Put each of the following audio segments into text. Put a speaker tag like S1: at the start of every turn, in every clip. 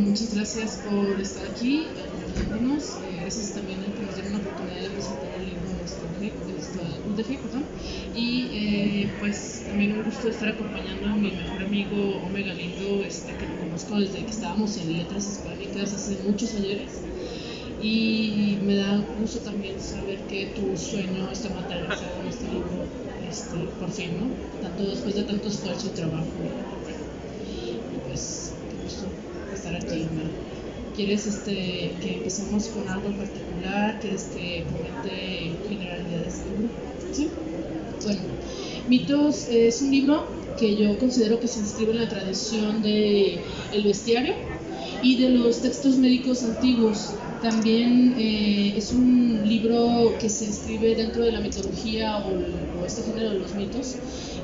S1: muchas gracias por estar aquí, acompañándonos. Gracias también a que nos dieron la oportunidad de presentar el libro de nuestra UDG, perdón. Y pues también un gusto estar acompañando a mi mejor amigo Omega Lindo, que lo conozco desde que estábamos en Letras Hispánicas hace muchos ayeres. Y me da gusto también saber que tu sueño está materializado en este libro, por fin, ¿no? Tanto después de tanto esfuerzo y trabajo. Y pues, qué gusto estar aquí, Omar. ¿Quieres que empecemos con algo en particular? ¿Quieres que comente generalidades del libro? ¿Sí? Bueno, Mitos es un libro que yo considero que se inscribe en la tradición del bestiario y de los textos médicos antiguos. También es un libro que se inscribe dentro de la mitología o este género de los mitos,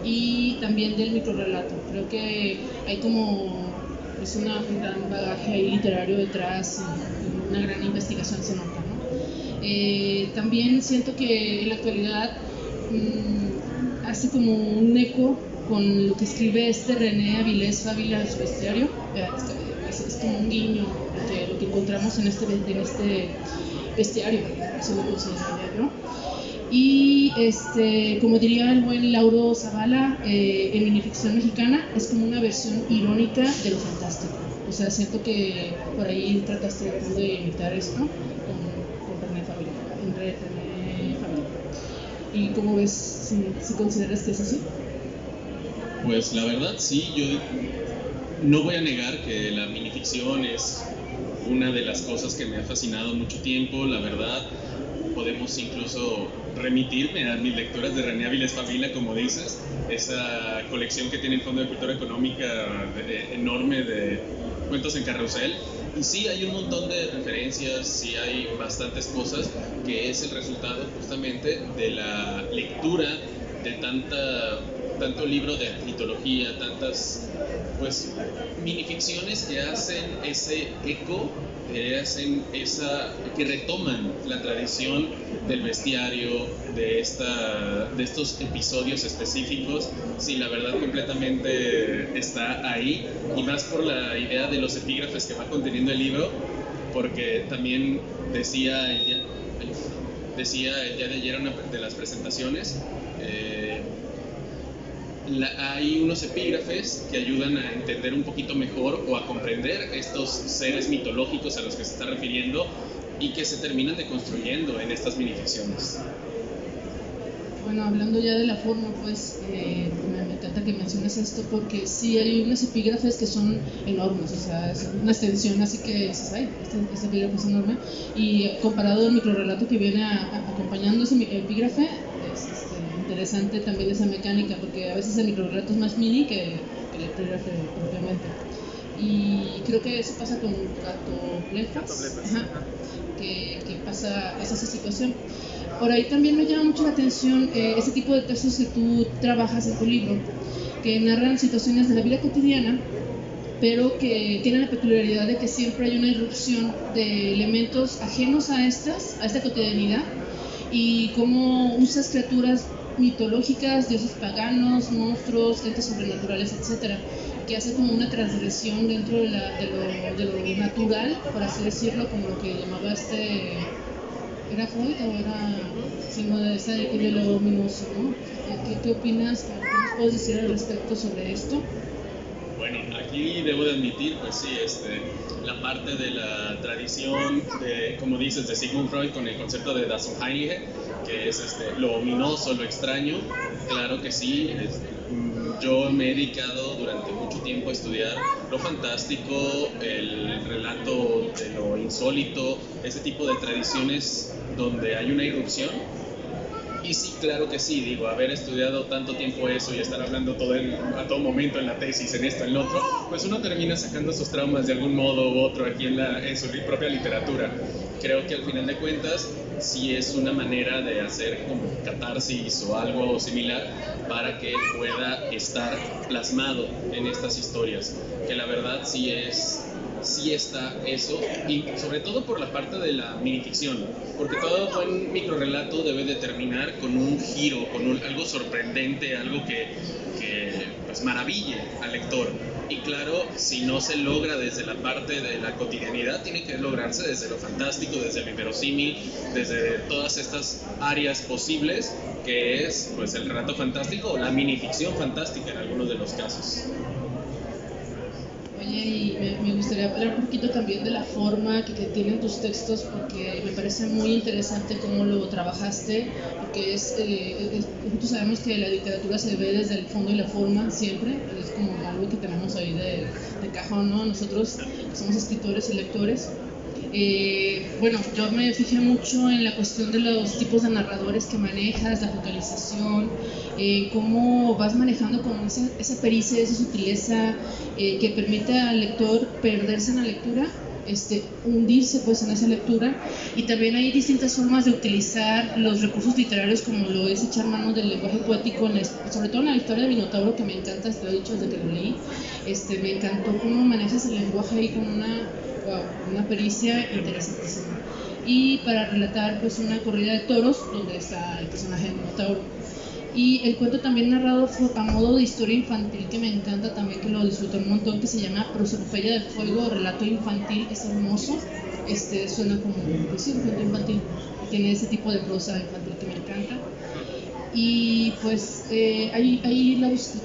S1: y también del microrrelato. Creo que hay como un gran bagaje ahí literario detrás y una gran investigación se nota, ¿no? También siento que en la actualidad hace como un eco con lo que escribe René Avilés Fábila en su bestiario. Es como un guiño de lo que encontramos en este bestiario, se lo consideraría yo. Y como diría el buen Lauro Zavala, en minificción mexicana es como una versión irónica de lo fantástico. O sea, siento que por ahí trataste de imitar esto con René Fábila. ¿Y cómo ves, si consideras que es así?
S2: Pues la verdad sí, yo no voy a negar que la minificción es una de las cosas que me ha fascinado mucho tiempo. La verdad, podemos incluso remitirme a mis lecturas de René Avilés Fábila, como dices, esa colección que tiene el Fondo de Cultura Económica enorme de cuentos en carrusel. Y sí, hay un montón de referencias, sí hay bastantes cosas, que es el resultado justamente de la lectura de tanto libro de mitología, tantas pues minificciones que hacen ese eco, que retoman la tradición del bestiario, de estos episodios específicos. Sí, la verdad completamente está ahí, y más por la idea de los epígrafes que va conteniendo el libro, porque también decía el día de ayer una de las presentaciones, hay unos epígrafes que ayudan a entender un poquito mejor o a comprender estos seres mitológicos a los que se está refiriendo, y que se terminan deconstruyendo en estas minificciones.
S1: Bueno, hablando ya de la forma, pues me encanta que menciones esto, porque sí hay unos epígrafes que son enormes, o sea, es una extensión, así que dices, ay, este epígrafe es enorme, y comparado al microrrelato que viene acompañando ese epígrafe, es interesante también esa mecánica, porque a veces el microrrelato es más mini que el epígrafe propiamente. Y creo que eso pasa con Gatoblefas, que pasa esa situación. Por ahí también me llama mucho la atención ese tipo de textos que tú trabajas en tu libro, que narran situaciones de la vida cotidiana, pero que tienen la peculiaridad de que siempre hay una irrupción de elementos ajenos a esta cotidianidad, y cómo usas criaturas mitológicas, dioses paganos, monstruos, entes sobrenaturales, etcétera, que hace como una transgresión dentro de lo natural, por así decirlo, como lo que llamaba ¿era Freud o era sino de lo ominoso, ¿no? ¿Qué opinas? ¿Qué nos puedes decir al respecto sobre esto?
S2: Bueno, aquí debo de admitir, pues sí, la parte de la tradición, como dices, de Sigmund Freud con el concepto de Das Unheimliche, que es lo ominoso, lo extraño. Claro que sí. Yo me he dedicado durante mucho tiempo a estudiar lo fantástico, el relato de lo insólito, ese tipo de tradiciones donde hay una irrupción. Y sí, claro que sí, digo, haber estudiado tanto tiempo eso y estar hablando a todo momento en la tesis, en esto, en lo otro, pues uno termina sacando sus traumas de algún modo u otro aquí en su propia literatura. Creo que al final de cuentas sí es una manera de hacer como catarsis o algo similar para que pueda estar plasmado en estas historias, que la verdad sí está eso, y sobre todo por la parte de la minificción, porque todo buen microrrelato debe de terminar con un giro, con algo sorprendente, algo que pues maraville al lector. Y claro, si no se logra desde la parte de la cotidianidad, tiene que lograrse desde lo fantástico, desde lo inverosímil, desde todas estas áreas posibles, que es pues el relato fantástico o la minificción fantástica en algunos de los casos.
S1: Oye, y me gustaría hablar un poquito también de la forma que tienen tus textos, porque me parece muy interesante cómo lo trabajaste, porque nosotros sabemos que la literatura se ve desde el fondo y la forma siempre, es como algo que tenemos ahí de cajón, ¿no? Nosotros que somos escritores y lectores. Bueno, yo me fijé mucho en la cuestión de los tipos de narradores que manejas, la focalización, cómo vas manejando como esa pericia, esa sutileza que permite al lector perderse en la lectura, hundirse pues en esa lectura. Y también hay distintas formas de utilizar los recursos literarios, como lo es echar mano del lenguaje poético, sobre todo en la historia de Minotauro, que me encanta, te lo he dicho desde que lo leí. Me encantó cómo manejas el lenguaje ahí con una pericia interesantísima. Y para relatar pues una corrida de toros donde está el personaje de Minotauro. Y el cuento también narrado a modo de historia infantil, que me encanta también, que lo disfruto un montón, que se llama Prosopopeya del Fuego, relato infantil, es hermoso. Suena como pues, un cuento infantil, tiene ese tipo de prosa infantil que me encanta. Y pues hay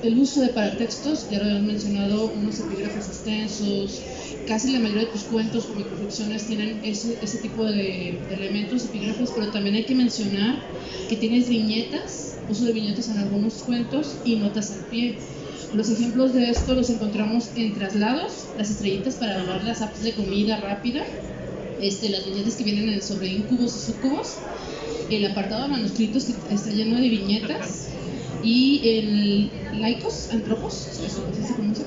S1: el uso de paratextos, ya lo habían mencionado, unos epígrafes extensos. Casi la mayoría de tus cuentos o microficciones tienen ese tipo de elementos, epígrafes, pero también hay que mencionar que tienes viñetas, uso de viñetas en algunos cuentos y notas al pie. Los ejemplos de esto los encontramos en Traslados, las estrellitas para dar las apps de comida rápida, las viñetas que vienen sobre incubos y sucubos, el apartado de manuscritos que está lleno de viñetas, y el laicos, antropos, así se conoce,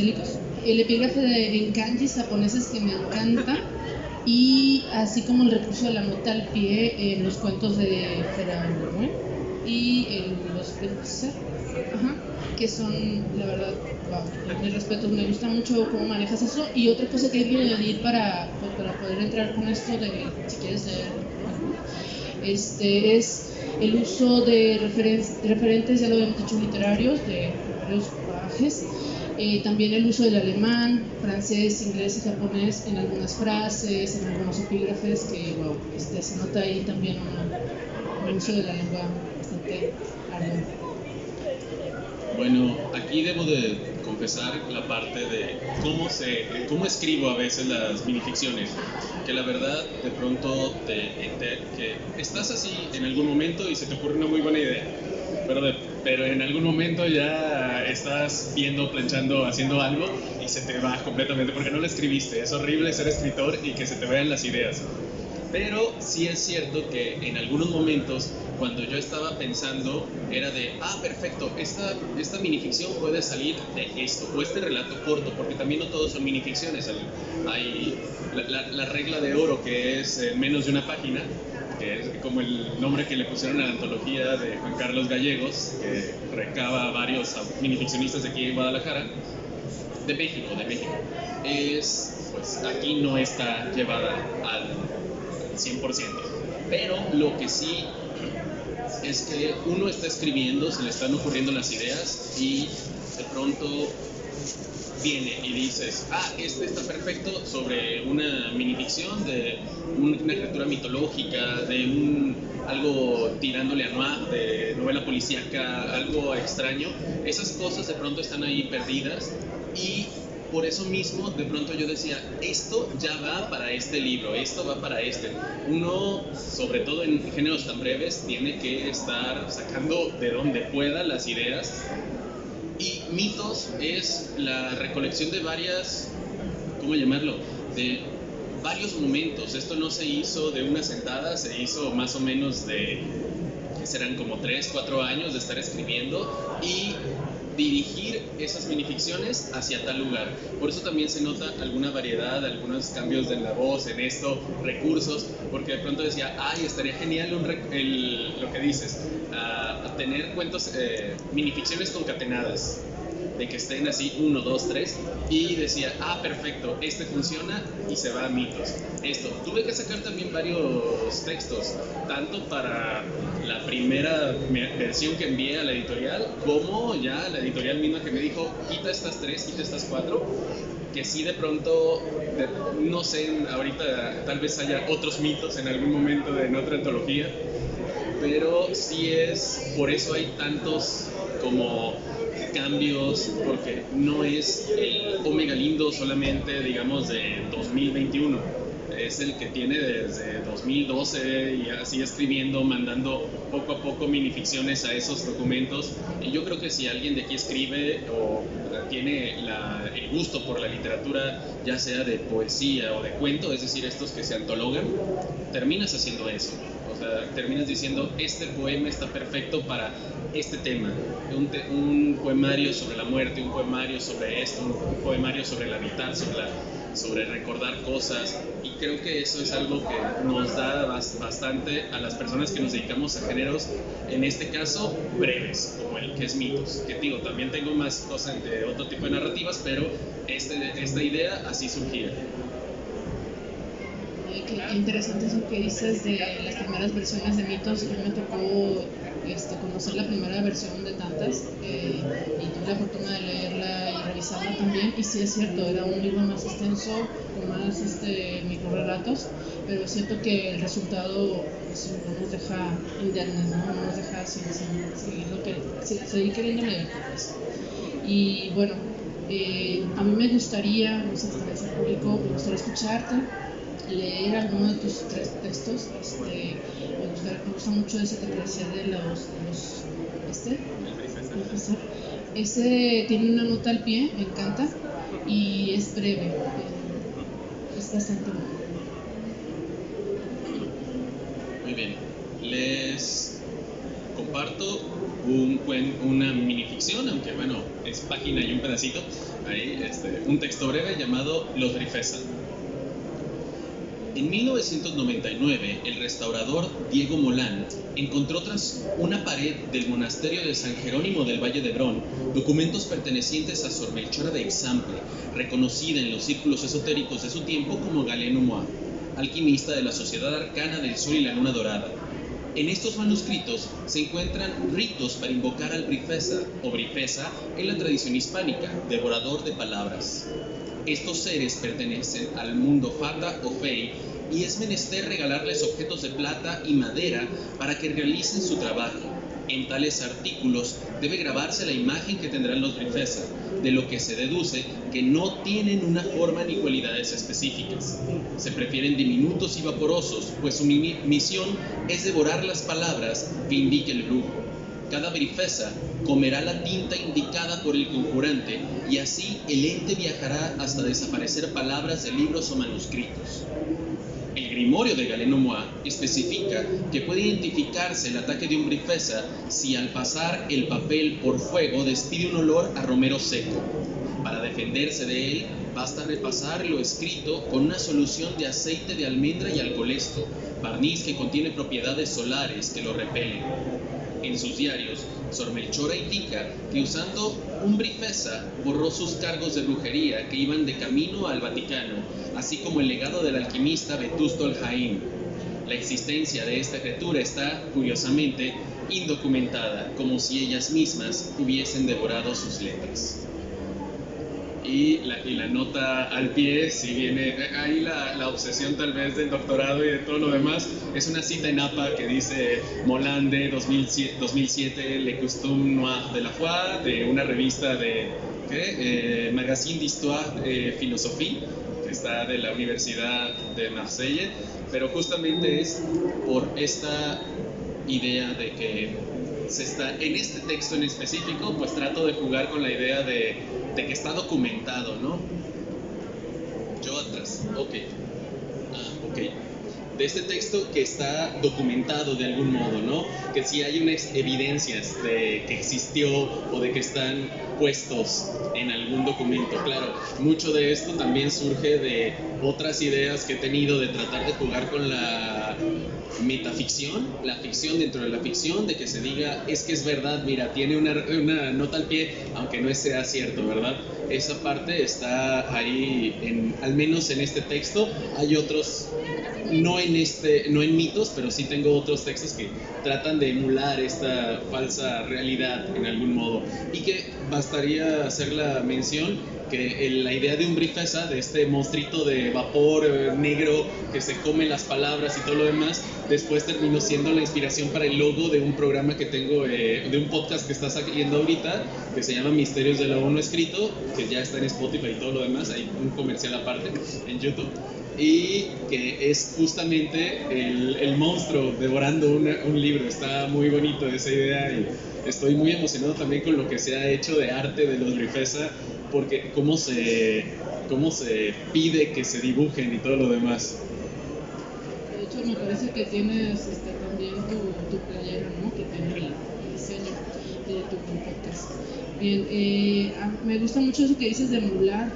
S1: laicos, el epígrafe en kanjis japoneses que me encanta, y así como el recurso de la nota al pie en los cuentos de Ferran y los que son, la verdad, wow, mis respetos, me gusta mucho cómo manejas eso. Y otra cosa que quiero añadir para poder entrar con esto de, si quieres leer, es el uso de referentes, ya lo habíamos dicho, literarios, de varios parajes. También el uso del alemán, francés, inglés y japonés en algunas frases, en algunos epígrafes, que wow, se nota ahí también un uso de la lengua bastante arduo.
S2: Bueno, aquí debo de confesar la parte de cómo escribo a veces las minificciones, que la verdad de pronto que estás así en algún momento y se te ocurre una muy buena idea, pero en algún momento ya estás viendo, planchando, haciendo algo y se te va completamente porque no lo escribiste. Es horrible ser escritor y que se te vayan las ideas. Pero sí es cierto que en algunos momentos, cuando yo estaba pensando, era de, perfecto, esta minificción puede salir de esto, o este relato corto, porque también no todos son minificciones. Hay la regla de oro, que es menos de una página, que es como el nombre que le pusieron a la antología de Juan Carlos Gallegos, que recaba a varios minificcionistas de aquí en Guadalajara, de México. Pues aquí no está llevada al 100%, pero lo que sí es que uno está escribiendo, se le están ocurriendo las ideas y de pronto viene y dices, este está perfecto sobre una minificción de una criatura mitológica, de algo tirándole a noir, de novela policíaca, algo extraño. Esas cosas de pronto están ahí perdidas y por eso mismo, de pronto yo decía, esto ya va para este libro, esto va para este. Uno, sobre todo en géneros tan breves, tiene que estar sacando de donde pueda las ideas. Y Mitos es la recolección de varias, ¿cómo llamarlo? De varios momentos. Esto no se hizo de una sentada, se hizo más o menos que serán como 3-4 años de estar escribiendo y dirigir esas minificciones hacia tal lugar. Por eso también se nota alguna variedad, algunos cambios en la voz, en esto, recursos, porque de pronto decía, estaría genial lo que dices, tener cuentos, minificciones concatenadas. de que estén así 1, 2, 3 y decía, perfecto, este funciona y se va a mitos. Tuve que sacar también varios textos, tanto para la primera versión que envié a la editorial, como ya la editorial misma que me dijo, quita estas 3, quita estas 4, que sí de pronto, no sé, ahorita tal vez haya otros mitos en algún momento en otra antología, pero sí por eso hay tantos como cambios, porque no es el Omega Lindo solamente, digamos, de 2021, es el que tiene desde 2012 y así escribiendo, mandando poco a poco minificciones a esos documentos. Y yo creo que si alguien de aquí escribe o tiene el gusto por la literatura, ya sea de poesía o de cuento, es decir, estos que se antologan, terminas haciendo eso. O sea, terminas diciendo, este poema está perfecto para este tema, un poemario sobre la muerte, un poemario sobre esto, un poemario sobre el habitar, sobre recordar cosas, y creo que eso es algo que nos da bastante a las personas que nos dedicamos a géneros, en este caso breves, como el que es mitos, que digo, también tengo más cosas de otro tipo de narrativas, pero esta idea así surgía.
S1: Qué interesante eso que dices de las primeras versiones de mitos. A mí me tocó conocer la primera versión de tantas y tuve la fortuna de leerla y revisarla también, y sí es cierto, era un libro más extenso, con más microrelatos, pero es cierto que el resultado pues, no nos deja indemnes, no nos deja sin seguir queriendo leer. Pues. Y bueno, a mí me gustaría, no sé, público, me gustaría escucharte, leer alguno de tus 3 textos. Me gusta mucho ese que te decía de los ese tiene una nota al pie, me encanta, y es breve, es bastante bueno.
S2: Muy bien, les comparto una minificción, aunque bueno, es página y un pedacito, ahí, un texto breve llamado Los Grifesa. En 1999, el restaurador Diego Molán encontró tras una pared del monasterio de San Jerónimo del Valle de Hebrón documentos pertenecientes a Sor Melchora de Example, reconocida en los círculos esotéricos de su tiempo como Galeno Moa, alquimista de la Sociedad Arcana del Sol y la Luna Dorada. En estos manuscritos se encuentran ritos para invocar al Brifesa o Brifesa en la tradición hispánica, devorador de palabras. Estos seres pertenecen al mundo Fata o Fey y es menester regalarles objetos de plata y madera para que realicen su trabajo. En tales artículos debe grabarse la imagen que tendrán los Brifesa, de lo que se deduce que no tienen una forma ni cualidades específicas. Se prefieren diminutos y vaporosos, pues su misión es devorar las palabras que indique el brujo. Cada Brifesa comerá la tinta indicada por el conjurante y así el ente viajará hasta desaparecer palabras de libros o manuscritos. El Grimorio de Galeno Moa especifica que puede identificarse el ataque de un Brifesa si al pasar el papel por fuego despide un olor a romero seco. Para defenderse de él, basta repasar lo escrito con una solución de aceite de almendra y alcoholesto, barniz que contiene propiedades solares que lo repelen. En sus diarios, Sor Melchora indica que usando un Brifesa borró sus cargos de brujería que iban de camino al Vaticano, así como el legado del alquimista Vetusto el Jaín. La existencia de esta criatura está, curiosamente, indocumentada, como si ellas mismas hubiesen devorado sus letras. Y la nota al pie, si viene ahí la obsesión tal vez del doctorado y de todo lo demás, es una cita en APA que dice Molán de 2007, Le Costume Noir de la Foi, de una revista de Magazine d'Histoire Philosophie, que está de la Universidad de Marsella, pero justamente es por esta idea de que en este texto en específico, pues trato de jugar con la idea de que está documentado, ¿no? Yo atrás, ok. De este texto que está documentado de algún modo, ¿no? Que si hay unas evidencias de que existió o de que están puestos en algún documento. Claro, mucho de esto también surge de otras ideas que he tenido de tratar de jugar con metaficción, la ficción dentro de la ficción, de que se diga, es que es verdad, mira, tiene una nota al pie, aunque no sea cierto, ¿verdad? Esa parte está ahí, al menos en este texto. Hay otros, no en mitos, pero sí tengo otros textos que tratan de emular esta falsa realidad en algún modo, y que bastaría hacer la mención que la idea de un Brifesa, de este monstruito de vapor negro que se come las palabras y todo lo demás, después terminó siendo la inspiración para el logo de un programa que tengo, de un podcast que está saliendo ahorita, que se llama Misterios de lo Aún No Escrito, que ya está en Spotify y todo lo demás, hay un comercial aparte en YouTube, y que es justamente el monstruo devorando un libro. Está muy bonito esa idea y estoy muy emocionado también con lo que se ha hecho de arte de los Brifesa, porque cómo se pide que se dibujen y todo lo demás.
S1: De hecho, me parece que tienes también tu playera, ¿no? Que tiene el diseño de tu podcast. Bien, me gusta mucho eso que dices de emular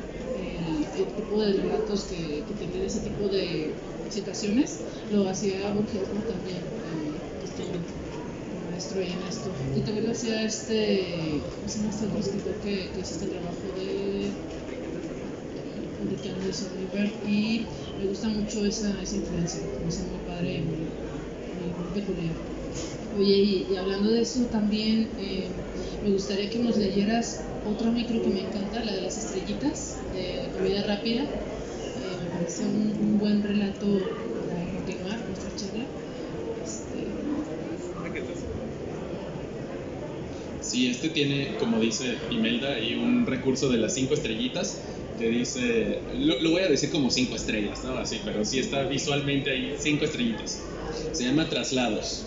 S1: el tipo de relatos que tienen ese tipo de situaciones. Lo hacía Borges, ¿no? También, maestro ahí en esto. Y también lo hacía ¿cómo se llama este otro escritor que hizo este trabajo de Enrique Andrés Oliver? Y me gusta mucho esa influencia, me hace muy padre y muy peculiar. Oye, y hablando de eso también, me gustaría que nos leyeras otra micro que me encanta, la de las estrellitas, de comida rápida. Me parece un buen relato para continuar nuestra charla.
S2: Sí, tiene, como dice Imelda, ahí un recurso de las 5 estrellitas, que dice, lo voy a decir como 5 estrellas, ¿no? Así, pero sí está visualmente ahí 5 estrellitas. Se llama Traslados.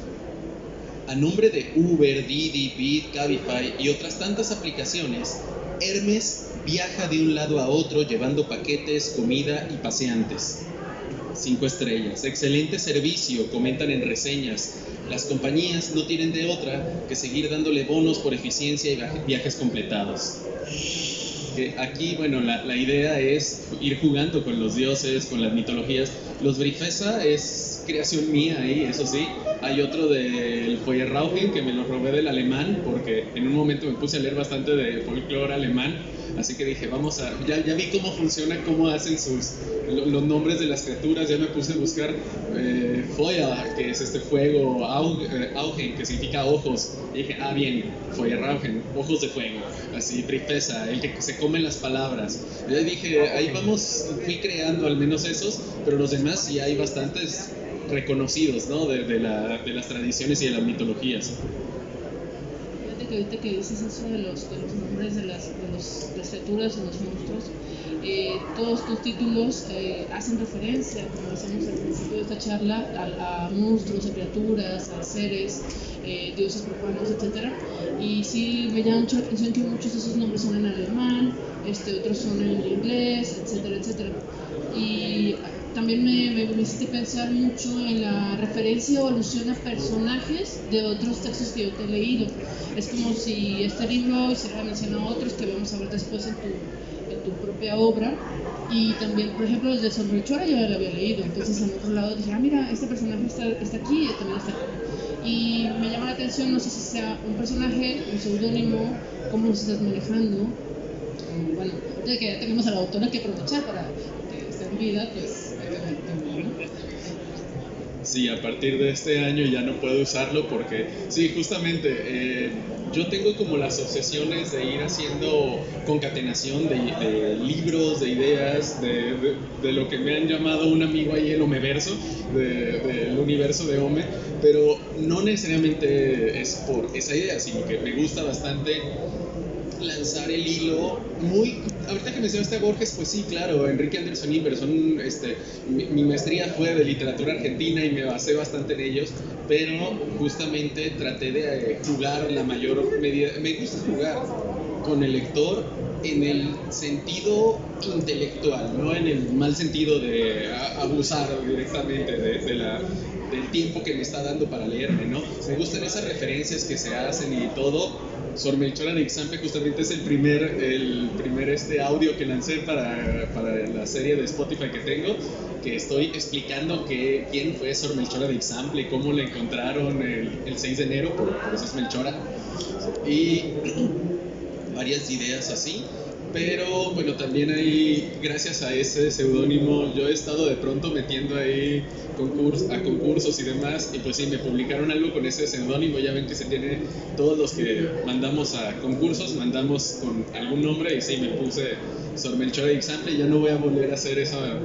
S2: A nombre de Uber, Didi, Bit, Cabify y otras tantas aplicaciones, Hermes viaja de un lado a otro llevando paquetes, comida y paseantes. 5 estrellas. Excelente servicio, comentan en reseñas. Las compañías no tienen de otra que seguir dándole bonos por eficiencia y viajes completados. Aquí, bueno, la idea es ir jugando con los dioses, con las mitologías. Los Brifesa es creación mía ahí, eso sí. Hay otro del Feuerrauchen que me lo robé del alemán, porque en un momento me puse a leer bastante de folclore alemán. Así que dije, ya vi cómo funciona, cómo hacen los nombres de las criaturas. Ya me puse a buscar Feuer, que es fuego, Augen, que significa ojos. Y dije, bien, Feuerrauchen, ojos de fuego. Así, Brifesa, el que se come las palabras. Ya dije, ahí fui creando al menos esos, pero los demás sí hay bastantes reconocidos, ¿no? De las tradiciones y de las mitologías.
S1: Ahorita que dices eso de los nombres de las criaturas y los monstruos, todos estos títulos hacen referencia, como decíamos al principio de esta charla, a monstruos, a criaturas, a seres, dioses profanos, etc. Y sí me llama mucho la atención que muchos de esos nombres son en alemán, otros son en inglés, etcétera, etcétera. Y también me hiciste pensar mucho en la referencia o alusión a personajes de otros textos que yo te he leído. Es como si este libro hiciera mención a otros que vamos a ver después en tu propia obra. Y también, por ejemplo, el de Sonrichora yo ya lo había leído. Entonces, en otro lado dije, mira, este personaje está aquí y también está aquí. Y me llama la atención, no sé si sea un personaje, un seudónimo, cómo lo estás manejando. Bueno, ya que ya tenemos a la autora que aprovechar para que esté en vida, pues.
S2: Sí, a partir de este año ya no puedo usarlo porque, sí, justamente, yo tengo como las obsesiones de ir haciendo concatenación de libros, de ideas, de lo que me han llamado un amigo ahí el Omeverso, del universo de Ome, pero no necesariamente es por esa idea, sino que me gusta bastante lanzar el hilo ahorita que mencionaste a Borges, pues sí, claro, Enrique Anderson Iverson, mi maestría fue de literatura argentina y me basé bastante en ellos, pero justamente traté de jugar la mayor medida, me gusta jugar con el lector en el sentido intelectual, no en el mal sentido de abusar directamente del tiempo que me está dando para leerme, ¿no? Me gustan esas referencias que se hacen y todo, Sor Melchora de Ixample justamente es el primer audio que lancé para la serie de Spotify que tengo, que estoy explicando quién fue Sor Melchora de Ixample, cómo la encontraron el 6 de enero, por eso es Melchora, y varias ideas así. Pero bueno, también ahí, gracias a ese seudónimo, yo he estado de pronto metiendo ahí a concursos y demás, y pues sí, me publicaron algo con ese seudónimo. Ya ven que se tiene, todos los que mandamos a concursos, mandamos con algún nombre, y sí, me puse Sor Melchora de Ixample. Ya no voy a volver a hacer esa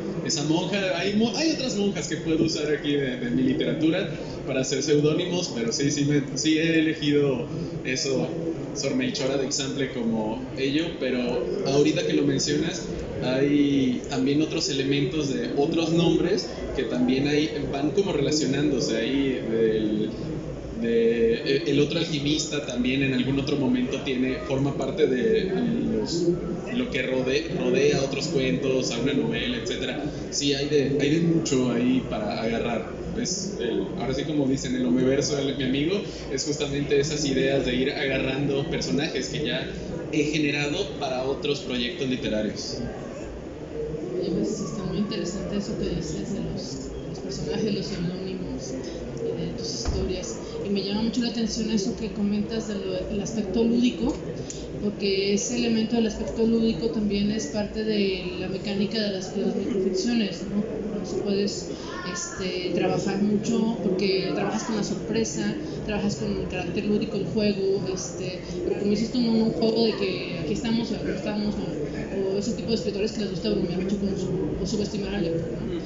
S2: monja. Hay otras monjas que puedo usar aquí de mi literatura para hacer seudónimos, pero sí he elegido eso, Sor Melchora de Ixample, como ello. Pero ahorita que lo mencionas, hay también otros elementos de otros nombres que también ahí van como relacionándose ahí. El otro alquimista también en algún otro momento forma parte de lo que rodea otros cuentos, a una novela, etcétera. Sí, hay de mucho ahí para agarrar. Ahora sí, como dicen, el Omeverso de mi amigo es justamente esas ideas de ir agarrando personajes que ya he generado para otros proyectos literarios.
S1: Oye, pues está muy interesante eso que dices de los personajes, los sinónimos, de tus historias. Y me llama mucho la atención eso que comentas del aspecto lúdico, porque ese elemento del aspecto lúdico también es parte de la mecánica de las microficciones, ¿no? Entonces puedes trabajar mucho porque trabajas con la sorpresa, trabajas con el carácter lúdico del juego, pero como dices tú, no un juego de que aquí estamos o aquí estamos, o ese tipo de escritores que les gusta bromear mucho o subestimar al lector, ¿no?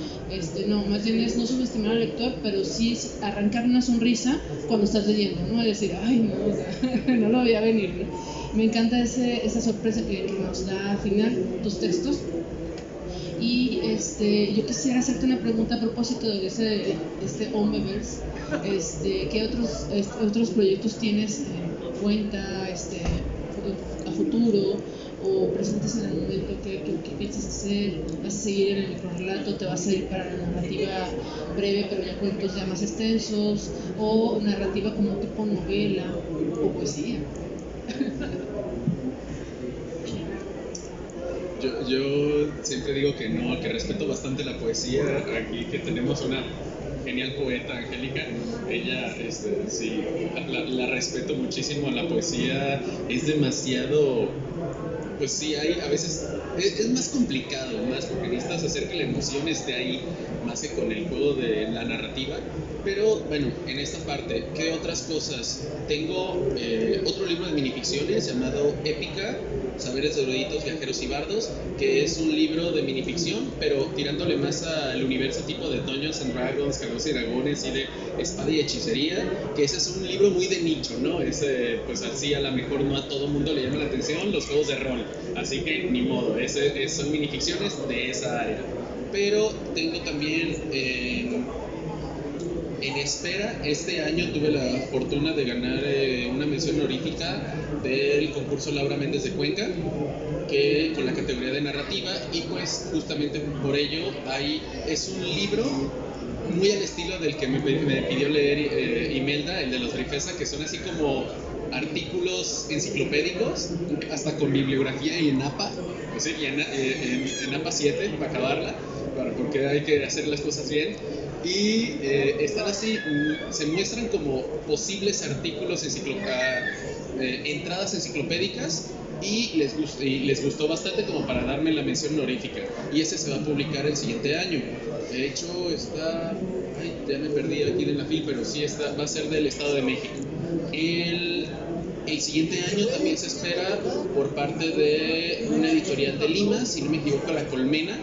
S1: No, más bien es no subestimar al lector, pero sí arrancar una sonrisa cuando estás leyendo, ¿no? Es decir, ay, no, o sea, no lo veía venir, ¿no? Me encanta esa sorpresa que nos da al final tus textos. Y yo quisiera hacerte una pregunta a propósito de este Omeverse. ¿Qué otros proyectos tienes en cuenta a futuro o presentes en el momento? ¿Qué piensas hacer? ¿Vas a seguir en el microrrelato? ¿Te vas a ir para la narrativa breve pero ya cuentos ya más extensos? ¿O narrativa como tipo novela o poesía?
S2: Yo siempre digo que no, que respeto bastante la poesía. Aquí que tenemos una genial poeta, Angélica, ella, sí, la respeto muchísimo. La poesía es demasiado, pues sí, a veces es más complicado, más porque necesitas hacer que la emoción esté ahí, más que con el juego de la narrativa. Pero bueno, en esta parte, ¿qué otras cosas? Tengo otro libro de minificciones llamado Épica, Saberes de Eruditos, Viajeros y Bardos, que es un libro de minificción, pero tirándole más al universo tipo de Dungeons and Dragons, Calabozos y Dragones y de espada y hechicería, que ese es un libro muy de nicho, ¿no? Pues así a lo mejor no a todo mundo le llama la atención los juegos de rol, así que ni modo, son minificciones de esa área. Pero tengo también en espera, este año tuve la fortuna de ganar una mención honorífica del concurso Laura Méndez de Cuenca, que con la categoría de narrativa, y pues justamente por ello es un libro muy al estilo del que me pidió leer Imelda, el de los Rifesa, que son así como artículos enciclopédicos, hasta con bibliografía y en APA, es decir, en APA 7 para acabarla, porque hay que hacer las cosas bien. Y están así, se muestran como posibles artículos, entradas enciclopédicas, y les gustó bastante como para darme la mención honorífica. Y ese se va a publicar el siguiente año. De hecho, ya me perdí aquí en la fila, pero sí va a ser del Estado de México. El siguiente año también se espera por parte de una editorial de Lima, si no me equivoco, La Colmena,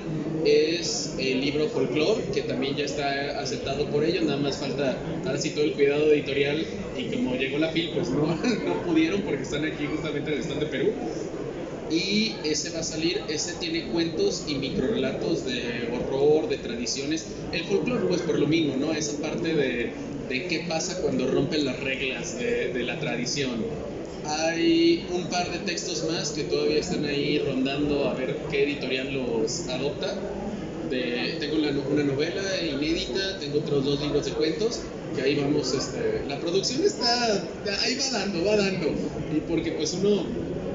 S2: es el libro Folklore, que también ya está aceptado por ellos. Nada más falta ahora sí todo el cuidado editorial, y como llegó la FIL, pues no pudieron porque están aquí justamente en el stand de Perú. Y ese va a salir, ese tiene cuentos y microrelatos de horror, de tradiciones. El folclore, pues por lo mismo, ¿no? Esa parte de qué pasa cuando rompen las reglas de la tradición. Hay un par de textos más que todavía están ahí rondando a ver qué editorial los adopta. Tengo una novela inédita, tengo otros 2 libros de cuentos, que ahí vamos, la producción está, ahí va dando, y porque pues uno,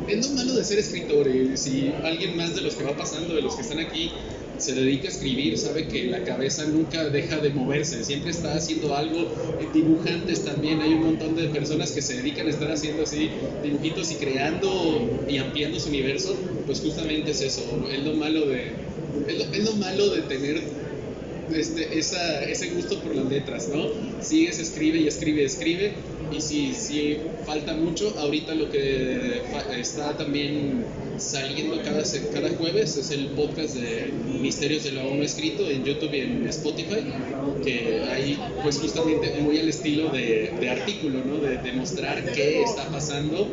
S2: es lo malo de ser escritor, y si alguien más de los que va pasando, de los que están aquí, se dedica a escribir, sabe que la cabeza nunca deja de moverse, siempre está haciendo algo. Dibujantes también, hay un montón de personas que se dedican a estar haciendo así dibujitos y creando y ampliando su universo. Pues justamente es eso, es lo malo de tener ese gusto por las letras, ¿no? Sigues, escribe y escribe, y si falta mucho. Ahorita lo que está también saliendo cada jueves es el podcast de Misterios de lo Aún No Escrito en YouTube y en Spotify, que ahí pues justamente muy al estilo de artículo, ¿no? De mostrar qué está pasando,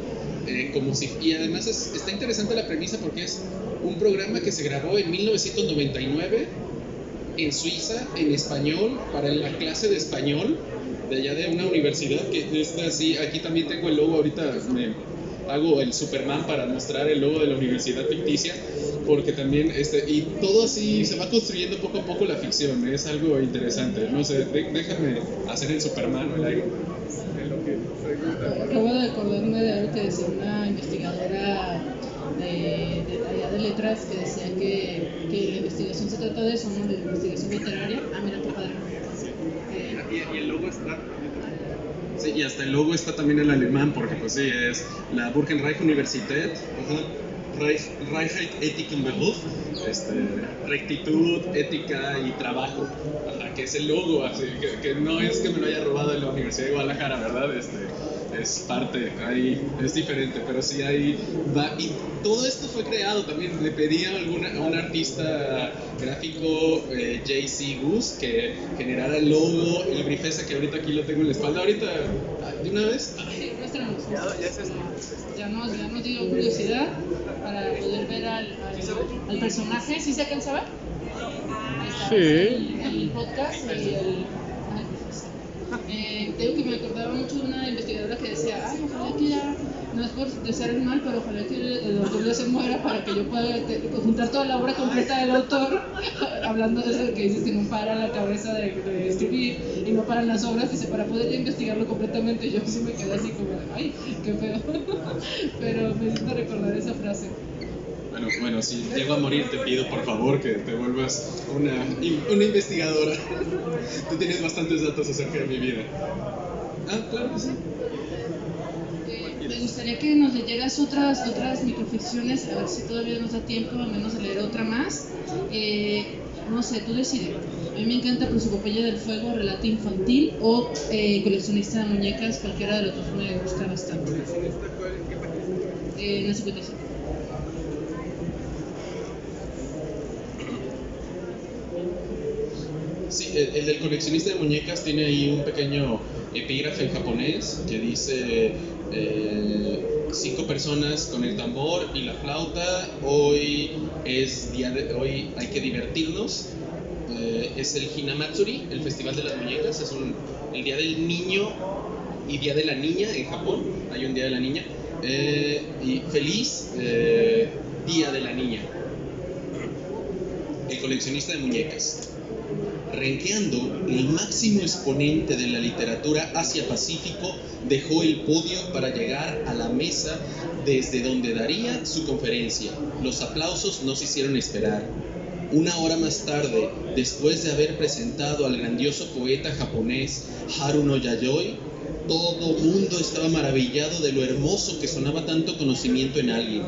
S2: y además está interesante la premisa porque es un programa que se grabó en 1999 en Suiza, en español, para la clase de español de allá de una universidad que está así. Aquí también tengo el logo, ahorita me hago el Superman para mostrar el logo de la universidad ficticia, porque también y todo así se va construyendo poco a poco la ficción, es algo interesante. No sé, déjame hacer el Superman o el Iron Man.
S1: Acabo de acordarme de algo que decía una investigadora de letras, que decía que la investigación se trata de eso, ¿no? De investigación literaria. Ah, mira, qué padre.
S2: Y el logo está... Sí, y hasta el logo está también en alemán, porque pues sí, es la Burgenreich Universität, Freiheit, Ethik und Beruf, rectitud, ética y trabajo, que es el logo, así, que no es que me lo haya robado de la Universidad de Guadalajara, ¿verdad? Es parte, ahí es diferente, pero sí ahí va. Y todo esto fue creado también, le pedí a un artista gráfico, J.C. Goose, que generara el logo, el brief ese que ahorita aquí lo tengo en la espalda. Ahorita, ¿de una vez?
S1: Sí, muéstranos. Ya nos dio curiosidad para poder ver al personaje. ¿Sí se alcanza a ver?
S3: Sí.
S1: El podcast y tengo que me acordaba mucho de una investigadora que decía, ay, ojalá que ya, no es por desear el mal, pero ojalá que el autor ya se muera para que yo pueda juntar toda la obra completa del autor, hablando de eso que dices que no para la cabeza de escribir y no paran las obras, dice, para poder investigarlo completamente. Yo sí me quedé así como, ay, qué feo, pero me hizo recordar esa frase.
S2: Bueno, si llego a morir te pido por favor que te vuelvas una investigadora. Tú tienes bastantes datos acerca de mi vida. Ah, claro que sí.
S1: Me gustaría que nos leyeras otras microficciones, a ver si todavía nos da tiempo, al menos a leer otra más. No sé, tú decides. A mí me encanta Prosopopeya del Fuego, relato infantil, o Coleccionista de Muñecas, cualquiera de los dos me gusta bastante. En la 55.
S2: Sí, el del coleccionista de muñecas tiene ahí un pequeño epígrafe en japonés que dice 5 personas con el tambor y la flauta, hoy hay que divertirnos. Es el Hinamatsuri, el festival de las muñecas, es el día del niño y día de la niña en Japón, hay un día de la niña, y feliz día de la niña. El coleccionista de muñecas. Renkeando, el máximo exponente de la literatura Asia-Pacífico, dejó el podio para llegar a la mesa desde donde daría su conferencia. Los aplausos no se hicieron esperar. Una hora más tarde, después de haber presentado al grandioso poeta japonés Haruno Yayoi, todo mundo estaba maravillado de lo hermoso que sonaba tanto conocimiento en alguien.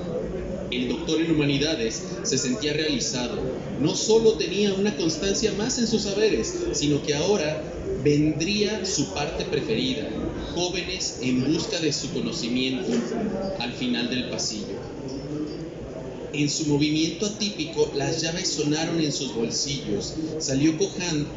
S2: El doctor en humanidades se sentía realizado. No solo tenía una constancia más en sus saberes, sino que ahora vendría su parte preferida, jóvenes en busca de su conocimiento, al final del pasillo. En su movimiento atípico, las llaves sonaron en sus bolsillos, salió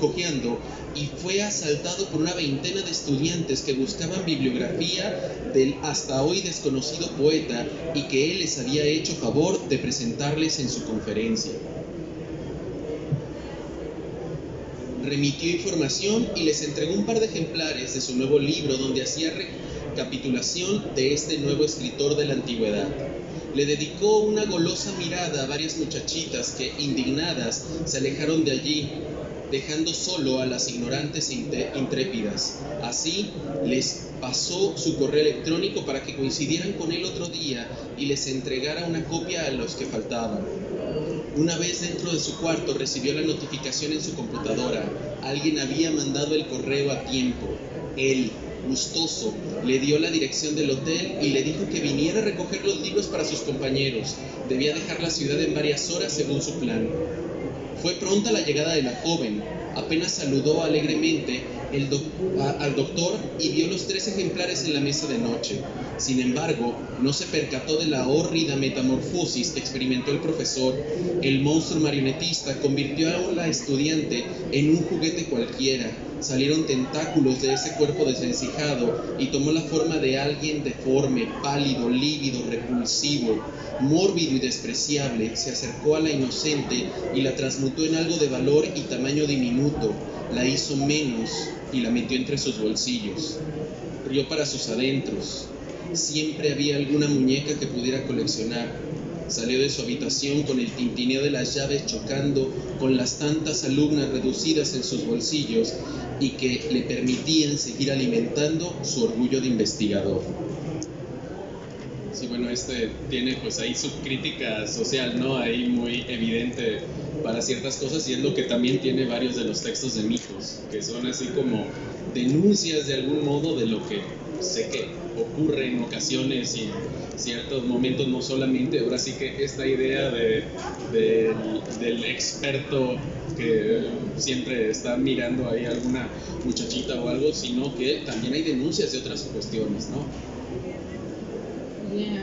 S2: cojeando y fue asaltado por una veintena de estudiantes que buscaban bibliografía del hasta hoy desconocido poeta y que él les había hecho favor de presentarles en su conferencia. Remitió información y les entregó un par de ejemplares de su nuevo libro donde hacía recapitulación de este nuevo escritor de la antigüedad. Le dedicó una golosa mirada a varias muchachitas que, indignadas, se alejaron de allí.
S4: dejando solo a las ignorantes e intrépidas. Así les pasó su correo electrónico para que coincidieran con él otro día y les entregara una copia a los que faltaban. Una vez dentro de su cuarto recibió la notificación en su computadora. Alguien había mandado el correo a tiempo. Él, gustoso, le dio la dirección del hotel y le dijo que viniera a recoger los libros para sus compañeros. Debía dejar la ciudad en varias horas según su plan. Fue pronta la llegada de la joven. Apenas saludó alegremente al doctor y vio los 3 ejemplares en la mesa de noche. Sin embargo, no se percató de la hórrida metamorfosis que experimentó el profesor. El monstruo marionetista convirtió a la estudiante en un juguete cualquiera. Salieron tentáculos de ese cuerpo desvencijado y tomó la forma de alguien deforme, pálido, lívido, repulsivo, mórbido y despreciable. Se acercó a la inocente y la transmutó en algo de valor y tamaño diminuto. La hizo menos y la metió entre sus bolsillos. Rió para sus adentros. Siempre había alguna muñeca que pudiera coleccionar. Salió de su habitación con el tintineo de las llaves chocando con las tantas alumnas reducidas en sus bolsillos y que le permitían seguir alimentando su orgullo de investigador.
S2: Sí, bueno, tiene pues ahí su crítica social, ¿no? Ahí muy evidente para ciertas cosas, y es lo que también tiene varios de los textos de mitos, que son así como denuncias de algún modo de lo que sé que ocurre en ocasiones y en ciertos momentos, no solamente, ahora sí que esta idea del experto que siempre está mirando ahí a alguna muchachita o algo, sino que también hay denuncias de otras cuestiones, ¿no?
S1: De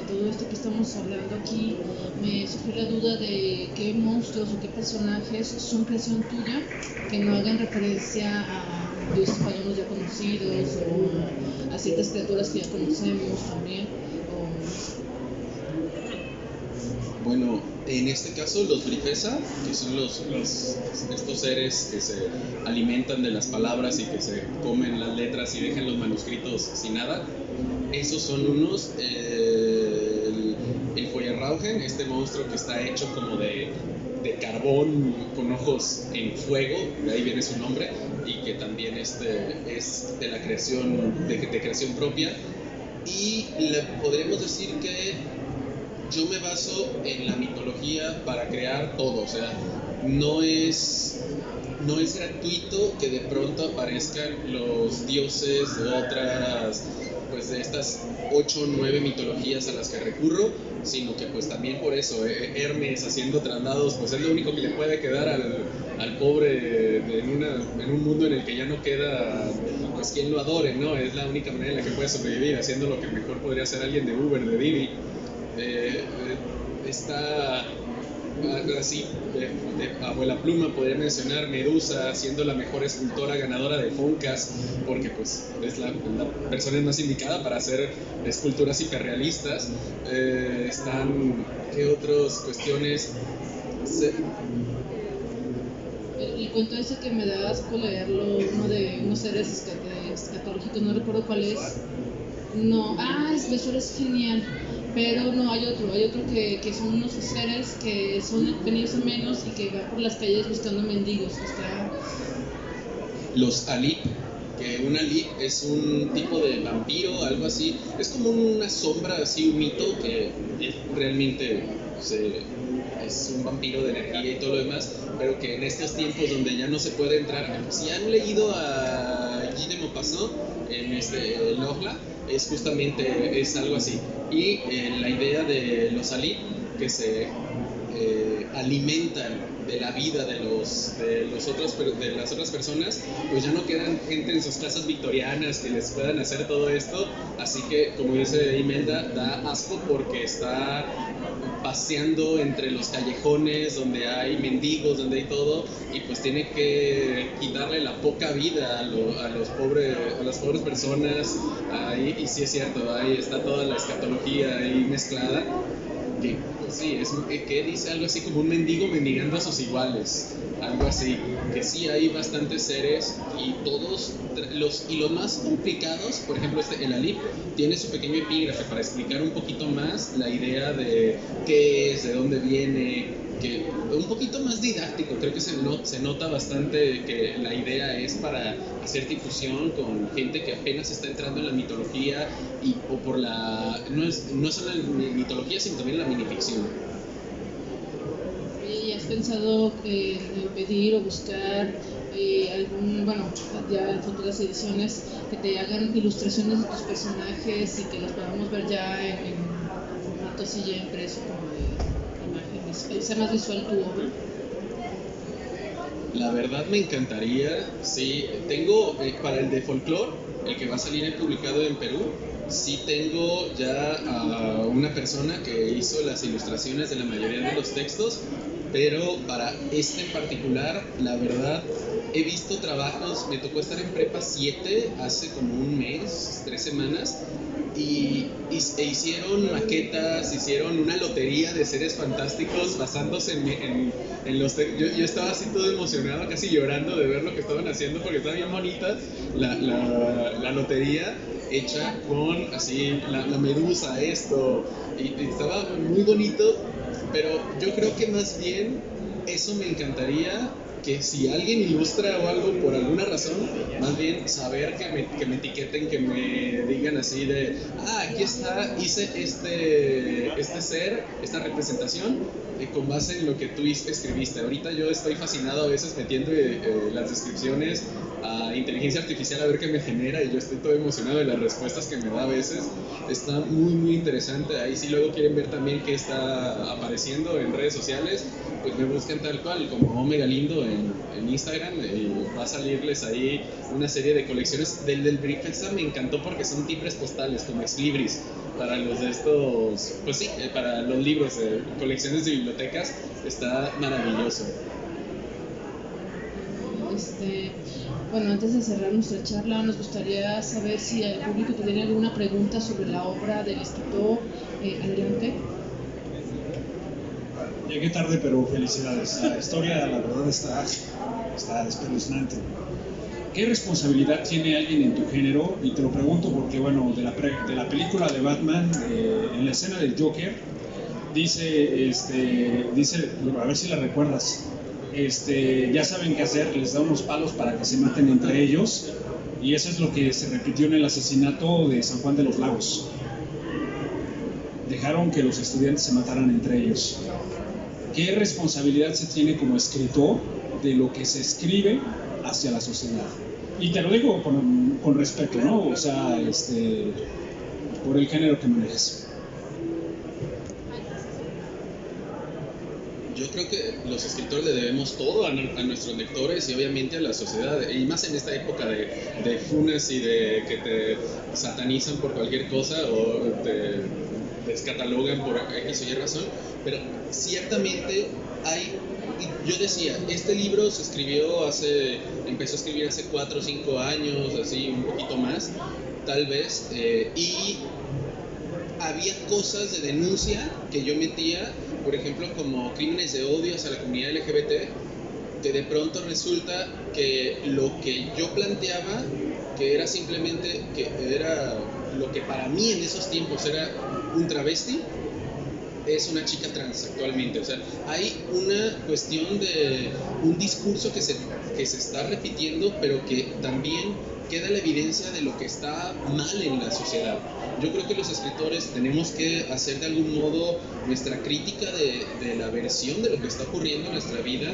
S1: todo esto que estamos hablando aquí, me surgió la duda de qué monstruos o qué personajes son creación tuya, que no hagan referencia a dioses paganos ya conocidos o a ciertas criaturas que ya conocemos también.
S4: Bueno, en este caso los Grifesa, que son estos seres que se alimentan de las palabras y que se comen las letras y dejan los manuscritos sin nada, esos son unos. El Feuerrauchen, este monstruo que está hecho como de carbón con ojos en fuego, de ahí viene su nombre, y que también es de la creación, de creación propia. Y podríamos decir que yo me baso en la mitología para crear todo, o sea, no es gratuito que de pronto aparezcan los dioses de otras, pues de estas 8 o 9 mitologías a las que recurro, sino que pues también por eso Hermes haciendo traslados, pues es lo único que le puede quedar al pobre en un mundo en el que ya no queda pues quien lo adore, ¿no? Es la única manera en la que puede sobrevivir, haciendo lo que mejor podría hacer alguien de Uber, de Didi. Está así, de abuela pluma podría mencionar Medusa siendo la mejor escultora ganadora de Foncas, porque pues es la persona más indicada para hacer esculturas hiperrealistas. Están, ¿qué otras cuestiones?
S1: El cuento ese que me da asco leerlo, uno de unos seres escatológicos, no recuerdo cuál es. No, eso es genial. Pero no, hay otro que son unos seres que son venidos a menos y que van por las calles buscando mendigos.
S4: Los Alip, que un Alip es un tipo de vampiro, algo así. Es como una sombra, así, un mito que realmente es un vampiro de energía y todo lo demás, pero que en estos tiempos donde ya no se puede entrar, si han leído a Guy de Maupassant en el Ohla, es justamente algo así. Y la idea de los Alip, que se alimentan de la vida de las otras personas, pues ya no quedan gente en sus casas victorianas que les puedan hacer todo esto, así que como dice Imelda, da asco porque está paseando entre los callejones donde hay mendigos, donde hay todo, y pues tiene que quitarle la poca vida a las pobres personas. Ahí, y sí es cierto, ahí está toda la escatología ahí mezclada, que pues sí, que dice algo así como un mendigo mendigando a sus iguales, algo así, que sí hay bastantes seres, y todos los más complicados, por ejemplo el Alip tiene su pequeño epígrafe para explicar un poquito más la idea de qué es, de dónde viene, que un poquito más didáctico. Creo que se nota bastante que la idea es para hacer difusión con gente que apenas está entrando en la mitología o por no solo la mitología, sino también la minificción.
S1: ¿Y has pensado pedir o buscar ya en futuras ediciones que te hagan ilustraciones de tus personajes y que los podamos ver ya en formato así ya impreso como de imágenes, sea más visual tu obra?
S4: La verdad me encantaría, sí, tengo para el de folclore, el que va a salir publicado en Perú, sí tengo ya a una persona que hizo las ilustraciones de la mayoría de los textos, pero para este en particular, la verdad, he visto trabajos, me tocó estar en Prepa 7 hace como un mes, 3 semanas, e hicieron maquetas, hicieron una lotería de seres fantásticos basándose en los textos. Yo estaba así todo emocionado, casi llorando de ver lo que estaban haciendo porque estaba bien bonita la lotería hecha con así la medusa, esto, y estaba muy bonito, pero yo creo que más bien eso me encantaría, que si alguien ilustra o algo por alguna razón, más bien saber que me etiqueten, que me digan así de, aquí está, hice este ser, esta representación, con base en lo que tú escribiste. Ahorita yo estoy fascinado a veces metiendo las descripciones a inteligencia artificial a ver qué me genera, y yo estoy todo emocionado de las respuestas que me da a veces. Está muy muy interesante. Ahí si luego quieren ver también qué está apareciendo en redes sociales, pues me buscan tal cual como Omega Lindo en Instagram, y va a salirles ahí una serie de colecciones del Briefesta. Me encantó porque son timbres postales como ex libris para los de estos, pues sí, para los libros de colecciones de bibliotecas. Está maravilloso.
S1: Bueno, antes de cerrar nuestra charla, nos gustaría saber si el público tiene alguna pregunta sobre la obra del escritor. Adelante.
S5: Llegué tarde, pero felicidades. La historia, la verdad, está espeluznante. ¿Qué responsabilidad tiene alguien en tu género? Y te lo pregunto porque, bueno, de la película de Batman, en la escena del Joker, dice, a ver si la recuerdas, ya saben qué hacer, les da unos palos para que se maten entre ellos, y eso es lo que se repitió en el asesinato de San Juan de los Lagos. Dejaron que los estudiantes se mataran entre ellos. ¿Qué responsabilidad se tiene como escritor de lo que se escribe hacia la sociedad? Y te lo digo con respeto, ¿no? O sea, por el género que manejas.
S4: Yo creo que los escritores le debemos todo a nuestros lectores y obviamente a la sociedad, y más en esta época de funas y de que te satanizan por cualquier cosa o te descatalogan por X o Y razón, pero ciertamente yo decía, este libro empezó a escribir hace 4 o 5 años, así un poquito más, tal vez, y había cosas de denuncia que yo metía, por ejemplo, como crímenes de odio hacia la comunidad LGBT, que de pronto resulta que lo que yo planteaba, que era simplemente, que era lo que para mí en esos tiempos era un travesti, es una chica trans actualmente. O sea, hay una cuestión de un discurso que se está repitiendo, pero que también queda la evidencia de lo que está mal en la sociedad. Yo creo que los escritores tenemos que hacer de algún modo nuestra crítica de la versión de lo que está ocurriendo en nuestra vida,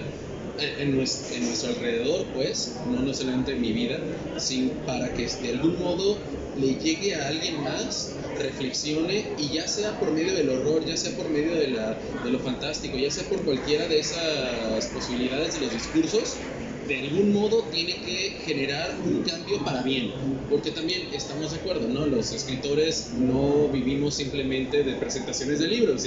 S4: en nuestro alrededor, pues, no solamente en mi vida, sino para que de algún modo le llegue a alguien más, reflexione, y ya sea por medio del horror, ya sea por medio de lo fantástico, ya sea por cualquiera de esas posibilidades de los discursos, de algún modo tiene que generar un cambio para bien, porque también estamos de acuerdo, ¿no? Los escritores no vivimos simplemente de presentaciones de libros,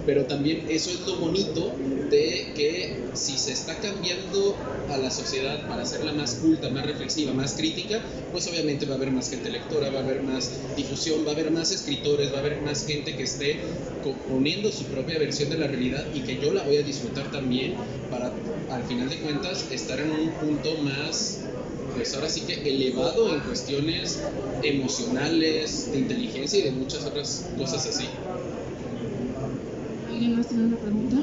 S4: pero también eso es lo bonito de que si se está cambiando a la sociedad para hacerla más culta, más reflexiva, más crítica, pues obviamente va a haber más gente lectora, va a haber más difusión, va a haber más escritores, va a haber más gente que esté poniendo su propia versión de la realidad, y que yo la voy a disfrutar también, para al final de cuentas estar en un punto más, pues ahora sí que elevado en cuestiones emocionales, de inteligencia y de muchas otras cosas así.
S1: ¿Alguien más tiene una pregunta?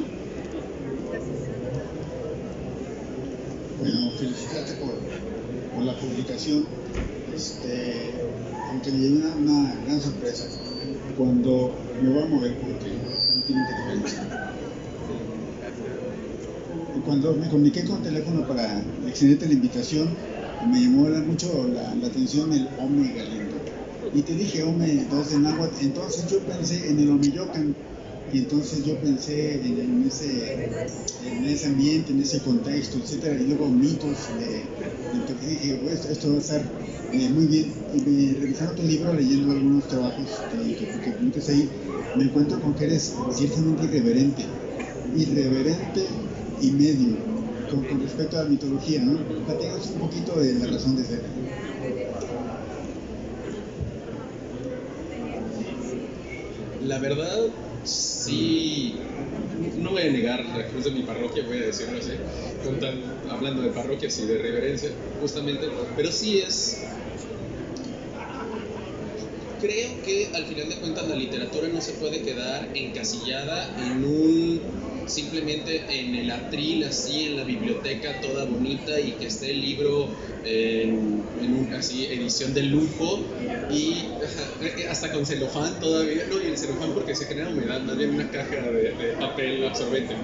S6: Bueno, felicitarte por la publicación. Aunque me llevé una gran sorpresa cuando me voy a mover porque no tiene interferencia. Y cuando me comuniqué con teléfono para extenderte la invitación, me llamó mucho la atención el Ome Galindo. Y te dije Ome 2 de náhuatl, entonces yo pensé en el Omeyocan. Y entonces yo pensé en ese ambiente, en ese contexto, etcétera, y luego mitos, entonces dije, pues esto va a estar muy bien. Y revisando tu libro, leyendo algunos trabajos que publicas ahí, me encuentro con que eres ciertamente irreverente y medio, con respecto a la mitología, ¿no? Platícanos un poquito de la razón de ser.
S4: La verdad, sí, no voy a negar la cruz de mi parroquia, voy a decirlo así, hablando de parroquias y de reverencia, justamente, pero sí creo que al final de cuentas la literatura no se puede quedar encasillada simplemente en el atril, así en la biblioteca toda bonita y que esté el libro en así edición de lujo y hasta con celofán todavía, no, y el celofán porque se genera humedad, más bien una caja de papel absorbente,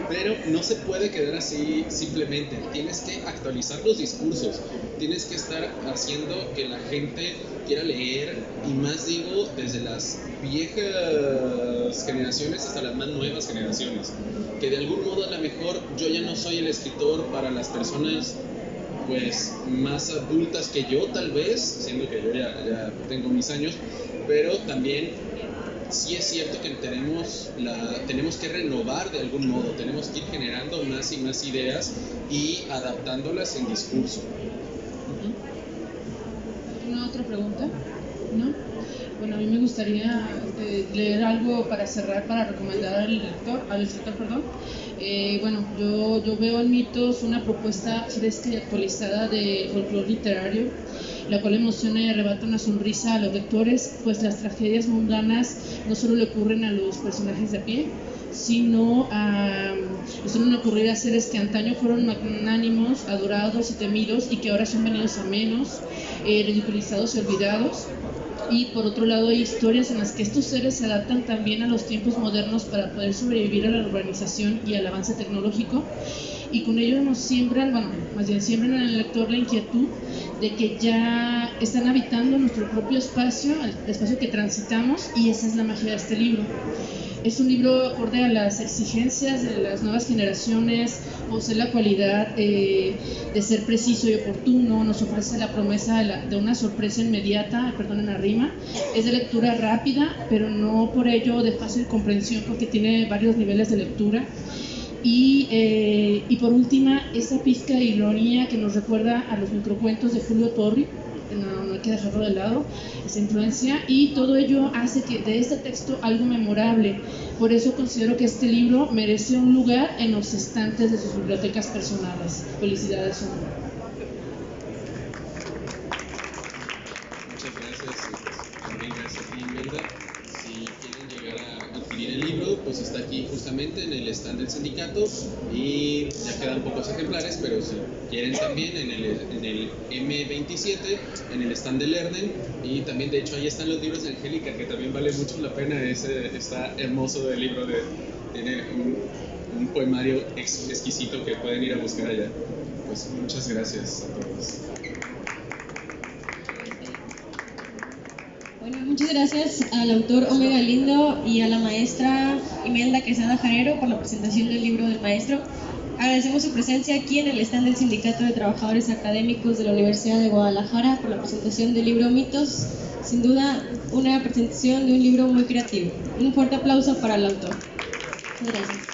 S4: pero no se puede quedar así simplemente, tienes que actualizar los discursos, tienes que estar haciendo que la gente quiera leer, y más digo desde las viejas generaciones hasta las más nuevas generaciones, que de algún modo a lo mejor yo ya no soy el escritor para las personas pues más adultas que yo tal vez, siendo que yo ya tengo mis años, pero también sí es cierto que tenemos que renovar de algún modo, tenemos que ir generando más y más ideas y adaptándolas en discurso.
S1: ¿Una otra pregunta? ¿No? Bueno, a mí me gustaría leer algo para cerrar, para recomendar al escritor. Bueno, yo veo en Mitos una propuesta fresca y actualizada de folclore literario, la cual emociona y arrebata una sonrisa a los lectores, pues las tragedias mundanas no solo le ocurren a los personajes de a pie, sino suelen ocurrir a seres que antaño fueron magnánimos, adorados y temidos y que ahora son venidos a menos, ridiculizados y olvidados. Y por otro lado hay historias en las que estos seres se adaptan también a los tiempos modernos para poder sobrevivir a la urbanización y al avance tecnológico, y con ello nos siembran en el lector la inquietud de que ya están habitando nuestro propio espacio, el espacio que transitamos, y esa es la magia de este libro. Es un libro acorde a las exigencias de las nuevas generaciones, posee la cualidad de ser preciso y oportuno, nos ofrece la promesa de una sorpresa inmediata, perdonen la rima, es de lectura rápida, pero no por ello de fácil comprensión, porque tiene varios niveles de lectura. Y por última, esa pizca de ironía que nos recuerda a los microcuentos de Julio Torri, no hay que dejarlo de lado, esa influencia, y todo ello hace que de este texto algo memorable. Por eso considero que este libro merece un lugar en los estantes de sus bibliotecas personales. Felicidades, hombre.
S4: Muchas gracias, también gracias a ti, Imelda. Si quieren llegar a adquirir el libro, pues está aquí justamente en el stand del sindicato y ya quedan pocos ejemplares, pero si quieren también en el M27, en el stand del Lerden, y también de hecho ahí están los libros de Angélica, que también vale mucho la pena, está hermoso el libro, tiene un poemario exquisito que pueden ir a buscar allá. Pues muchas gracias a todos.
S3: Bueno, muchas gracias al autor Ome Galindo y a la maestra Imelda Quesada Janero por la presentación del libro del maestro. Agradecemos su presencia aquí en el stand del Sindicato de Trabajadores Académicos de la Universidad de Guadalajara por la presentación del libro Mitos. Sin duda, una presentación de un libro muy creativo. Un fuerte aplauso para el autor. Muchas gracias.